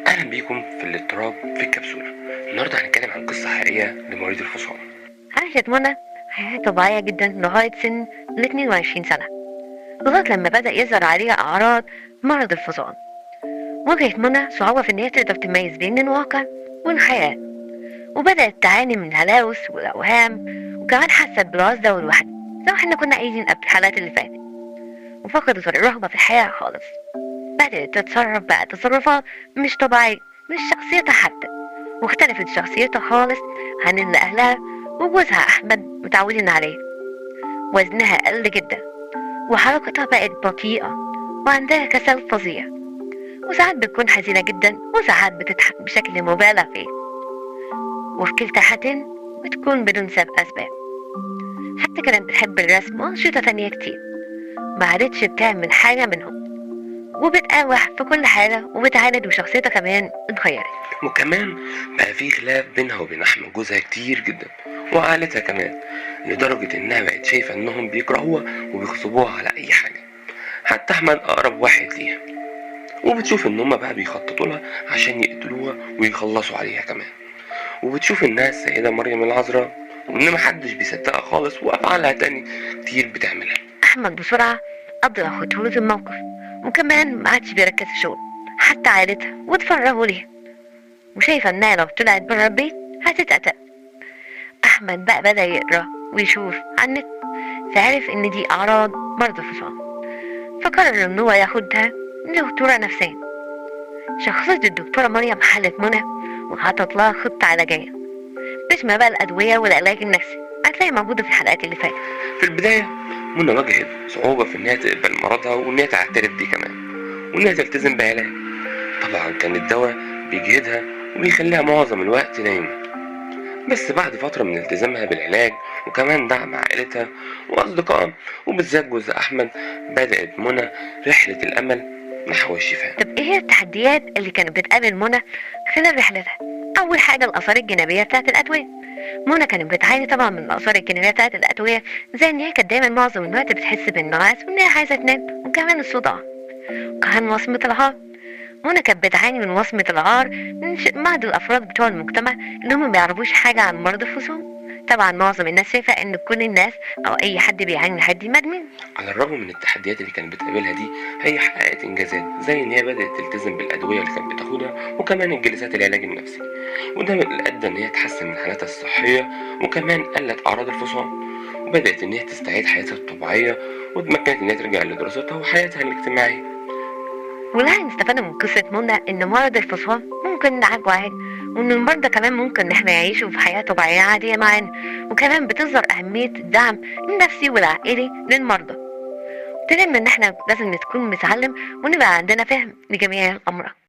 أهلا بيكم في الاضطراب في الكبسولة. النهاردة هنتكلم عن قصة حقيقية لمريض الفصام. عاشت منى حياة طبيعية جدا لغاية سن 22 سنة، لغاية لما بدأ يظهر عليها أعراض مرض الفصام. واجهت منى صعوبة في إن هي تقدر تميز بين الواقع والخيال، وبدأت تعاني من الهلاوس والأوهام، وكمان حست بالعزلة والوحدة زي ما احنا كنا قايلين قبل الحلقات اللي فاتت، وفقدت الرغبة في الحياة خالص. بدأت تتصرف بقى تصرفات مش طبيعية، مش شخصيتها حتى، واختلفت شخصيتها خالص عن اللي أهلها وجوزها أحمد متعودين عليه. وزنها قل جدا، وحركتها بقت بطيئة، وعندها كسل فظيع، وساعات بتكون حزينة جدا، وساعات بتضحك بشكل مبالغ فيه، وفي كلتا حالتين بتكون بدون سبب أسباب. حتى كانت بتحب الرسم وأنشطة تانية كتير، ما عادتش بتعمل حاجة منهم، وبتقاوح في كل حاجة وبتعاند، وشخصيتها كمان اتغيرت. وكمان بقى في خلاف بينها وبين أحمد جوزها كتير جدا، وعائلتها كمان، لدرجة إنها بقت شايفة إنهم بيكرهوها وبيغصبوها على أي حاجة، حتى أحمد أقرب واحد ليها. وبتشوف إن هما بقى بيخططوا لها عشان يقتلوها ويخلصوا عليها كمان. وبتشوف إنها السيدة مريم العذراء، وإن محدش بيصدقها خالص، وأفعالها تاني كتير بتعملها. أحمد بسرعة أدرك خطورة الموقف، وكمان ما عادش بيركز في شغله، حتى عائلتها واتفرجوا ليها، وشايفة إنها لو طلعت برا البيت هتتقتل. أحمد بقى بدأ يقرأ ويشوف عن النت، فعرف إن دي أعراض مرض الفصام، فقرر إن هو ياخدها لدكتورة نفسية. شخصت الدكتورة مريم حالة منى، وحطت لها خطة علاجية تشمل بقى الأدوية والعلاج النفسي، هتلاقي موجودة في الحلقات اللي فاتت. في البداية منى واجهت صعوبة في إنها تقبل مرضها وإنها تعترف بيه كمان، وإنها تلتزم بعلاج. طبعا كان الدواء بيجهدها وبيخليها معظم الوقت نايمة. بس بعد فترة من التزامها بالعلاج وكمان دعم عائلتها وأصدقائها وبالذات جوز أحمد، بدأت منى رحلة الأمل نحو الشفاء. طب إيه هي التحديات اللي كانت بتقابل منى خلال رحلتها؟ أول حاجة الآثار الجانبية بتاعت الأدوية. منى كانت بتعاني طبعا من الآثار الجانبية بتاعت الأدوية، زي إن هي كانت دايما معظم الوقت بتحس بالنعاس وإن هي عايزة تنام، وكمان الصداع، وكمان وصمة العار. منى كانت بتعاني من وصمة العار من بعض الأفراد بتوع المجتمع اللي هم مبيعرفوش حاجة عن مرض الفصام. طبعا معظم الناس شايفة إن كل الناس أو أي حد بيعاني من الحاجات دي مدمن. على الرغم من التحديات اللي كانت بتقابلها دي، هي حققت إنجازات، زي إن هي بدأت تلتزم بالأدوية اللي كانت بتاخدها وكمان الجلسات العلاج النفسي، وده اللي أدى إن هي تحسن من حالتها الصحية وكمان قلت أعراض الفصام. وبدأت إن هي تستعيد حياتها الطبيعية، وتمكنت إن هي ترجع لدراستها وحياتها الاجتماعية. واللي نستفاد من قصة منى إن مرض الفصام ممكن نعالجه عادي، وإن المرضى كمان ممكن إن احنا يعيشوا في حياة طبيعية عادية معانا، وكمان بتظهر أهمية الدعم النفسي والعائلي للمرضى. ابتدينا إن احنا لازم نكون متعلم ونبقى عندنا فهم لجميع الأمراض.